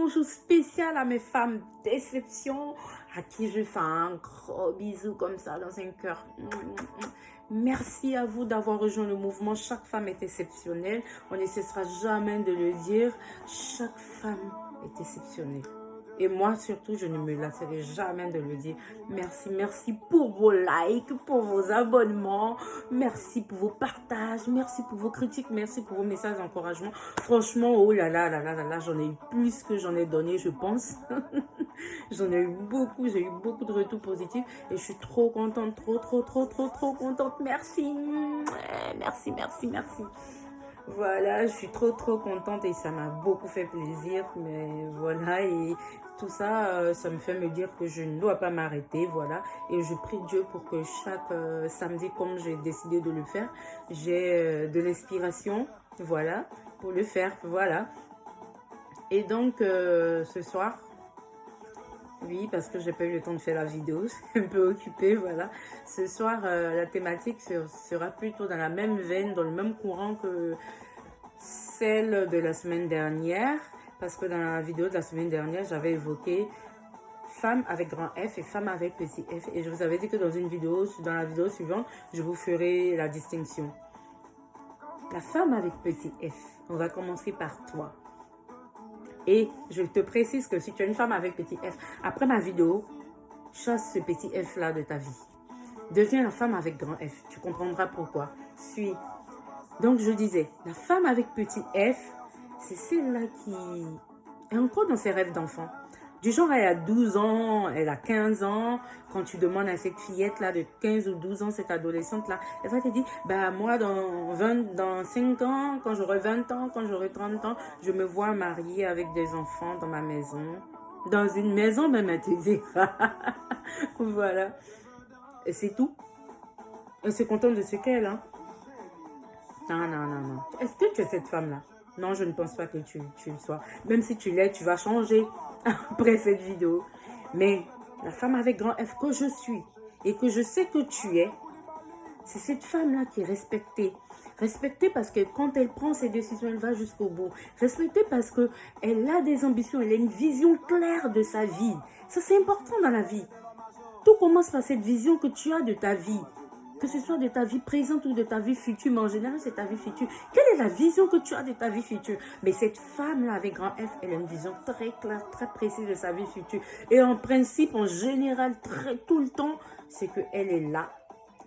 bonjour spécial à mes femmes déception, à qui je fais un gros bisou comme ça dans un cœur. Merci à vous d'avoir rejoint le mouvement. Chaque femme est exceptionnelle. On ne cessera jamais de le dire. Chaque femme est exceptionnelle. Et moi, surtout, je ne me lasserai jamais de le dire. Merci, merci pour vos likes, pour vos abonnements. Merci pour vos partages. Merci pour vos critiques. Merci pour vos messages d'encouragement. Franchement, oh là là, j'en ai eu plus que j'en ai donné, je pense. J'en ai eu beaucoup. J'ai eu beaucoup de retours positifs. Et je suis trop contente, trop contente. Merci. Merci. Voilà, je suis trop contente et ça m'a beaucoup fait plaisir. Mais voilà, et tout ça, ça me fait me dire que je ne dois pas m'arrêter, voilà. Et je prie Dieu pour que chaque samedi, comme j'ai décidé de le faire, j'ai de l'inspiration, voilà, pour le faire, voilà. Et donc, ce soir, oui, parce que j'ai pas eu le temps de faire la vidéo, je suis un peu occupée, voilà. Ce soir, la thématique sera plutôt dans la même veine, dans le même courant que celle de la semaine dernière. Parce que dans la vidéo de la semaine dernière, j'avais évoqué femme avec grand F et femme avec petit f. Et je vous avais dit que dans la vidéo suivante, je vous ferai la distinction. La femme avec petit f, on va commencer par toi. Et je te précise que si tu es une femme avec petit f, après ma vidéo, chasse ce petit f là de ta vie. Deviens la femme avec grand F. Tu comprendras pourquoi. Suis. Donc je disais, la femme avec petit f, c'est celle-là qui est encore dans ses rêves d'enfant. Du genre, elle a 12 ans, elle a 15 ans. Quand tu demandes à cette fillette-là de 15 ou 12 ans, cette adolescente-là, elle va te dire, bah moi, dans 5 ans, quand j'aurai 20 ans, quand j'aurai 30 ans, je me vois mariée avec des enfants dans ma maison. Dans une maison, même, elle te dira. Voilà. Et c'est tout. Elle se contente de ce qu'elle, hein. Non. Est-ce que tu es cette femme-là? Non, je ne pense pas que tu le sois. Même si tu l'es, tu vas changer après cette vidéo. Mais la femme avec grand F que je suis et que je sais que tu es, c'est cette femme-là qui est respectée. Respectée parce que quand elle prend ses décisions, elle va jusqu'au bout. Respectée parce qu'elle a des ambitions, elle a une vision claire de sa vie. Ça, c'est important dans la vie. Tout commence par cette vision que tu as de ta vie. Que ce soit de ta vie présente ou de ta vie future, mais en général, c'est ta vie future. Quelle est la vision que tu as de ta vie future? Mais cette femme-là, avec grand F, elle a une vision très claire, très précise de sa vie future. Et en principe, en général, tout le temps, c'est qu'elle est là.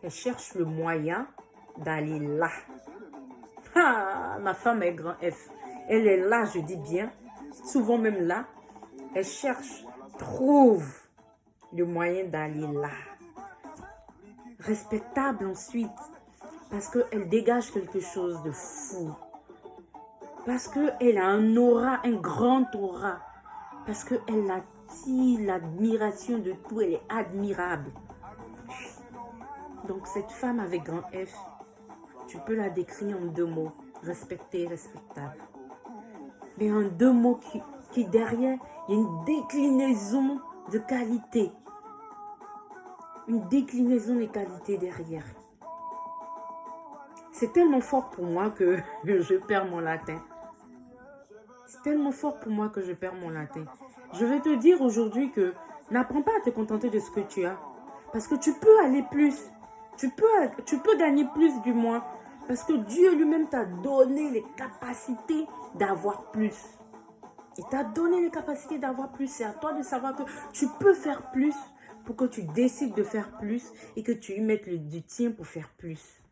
Elle cherche le moyen d'aller là. Ah, ma femme est grand F. Elle est là, je dis bien, souvent même là. Elle cherche, trouve le moyen d'aller là. Respectable ensuite, parce qu'elle dégage quelque chose de fou, parce qu'elle a un aura, un grand aura, parce qu'elle attire l'admiration de tout, elle est admirable. Donc cette femme avec grand F, tu peux la décrire en 2 mots, respectée, respectable. Mais en 2 mots qui derrière, il y a une déclinaison de qualité. Une déclinaison des qualités derrière. C'est tellement fort pour moi que je perds mon latin. C'est tellement fort pour moi que je perds mon latin. Je vais te dire aujourd'hui que n'apprends pas à te contenter de ce que tu as. Parce que tu peux aller plus. Tu peux gagner plus du moins. Parce que Dieu lui-même t'a donné les capacités d'avoir plus. Il t'a donné les capacités d'avoir plus. C'est à toi de savoir que tu peux faire plus pour que tu décides de faire plus et que tu y mettes du tien pour faire plus.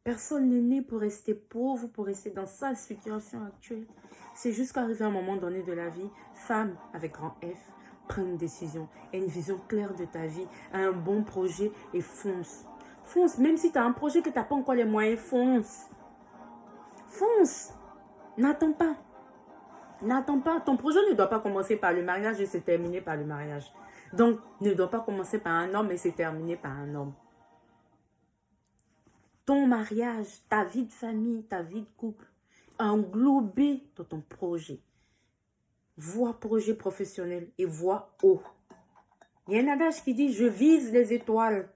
Personne n'est né pour rester pauvre, pour rester dans sa situation actuelle. C'est juste qu'arriver à un moment donné de la vie, femme avec grand F, prends une décision, aie une vision claire de ta vie, a un bon projet et fonce. Fonce, même si tu as un projet que tu n'as pas encore les moyens, fonce. Fonce. N'attends pas. N'attends pas. Ton projet ne doit pas commencer par le mariage et se terminer par le mariage. Donc, ne doit pas commencer par un homme et se terminer par un homme. Ton mariage, ta vie de famille, ta vie de couple, englobé dans ton projet. Vois projet professionnel et vois haut. Il y a un adage qui dit, je vise les étoiles.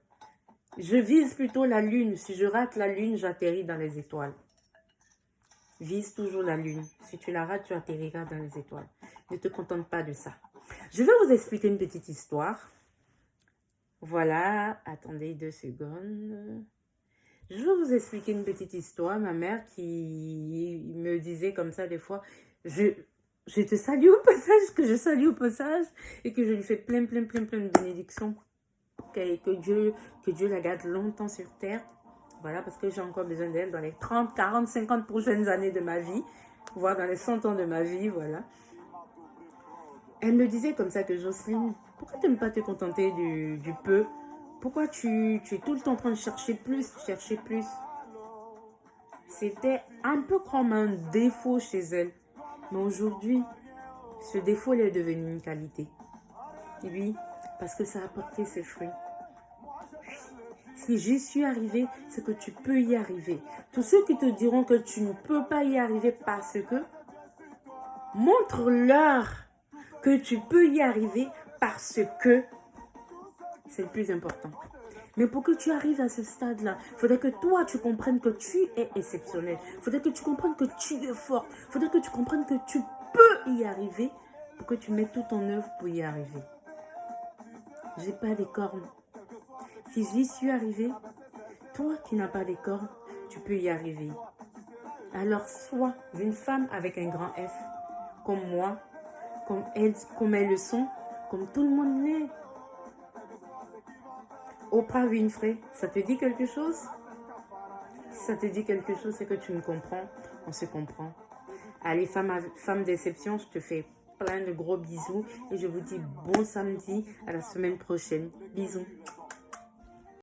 Je vise plutôt la lune. Si je rate la lune, j'atterris dans les étoiles. Vise toujours la lune. Si tu la rates, tu atterriras dans les étoiles. Ne te contente pas de ça. Je vais vous expliquer une petite histoire. Voilà, attendez 2 secondes. Je vais vous expliquer une petite histoire. Ma mère qui me disait comme ça des fois, je te salue au passage, que je salue au passage, et que je lui fais plein de bénédictions. Que Dieu la garde longtemps sur terre. Voilà, parce que j'ai encore besoin d'elle dans les 30, 40, 50 prochaines années de ma vie, voire dans les 100 ans de ma vie, voilà. Elle me disait comme ça que Jocelyne, pourquoi tu n'aimes pas te contenter du peu? Pourquoi tu es tout le temps en train de chercher plus, chercher plus? C'était un peu comme un défaut chez elle. Mais aujourd'hui, ce défaut est devenu une qualité. Oui, parce que ça a apporté ses fruits. Si j'y suis arrivée, c'est que tu peux y arriver. Tous ceux qui te diront que tu ne peux pas y arriver parce que, montre-leur que tu peux y arriver parce que c'est le plus important. Mais pour que tu arrives à ce stade-là, il faudrait que toi, tu comprennes que tu es exceptionnel. Il faudrait que tu comprennes que tu es fort. Il faudrait que tu comprennes que tu peux y arriver pour que tu mettes tout en œuvre pour y arriver. J'ai pas des cornes. Si j'y suis arrivée, toi qui n'as pas des cornes, tu peux y arriver. Alors sois une femme avec un grand F, comme moi, comme elles le sont, comme tout le monde l'est. Oprah Winfrey, ça te dit quelque chose? Si ça te dit quelque chose, c'est que tu me comprends, on se comprend. Allez, femme d'exception, je te fais plein de gros bisous et je vous dis bon samedi, à la semaine prochaine. Bisous.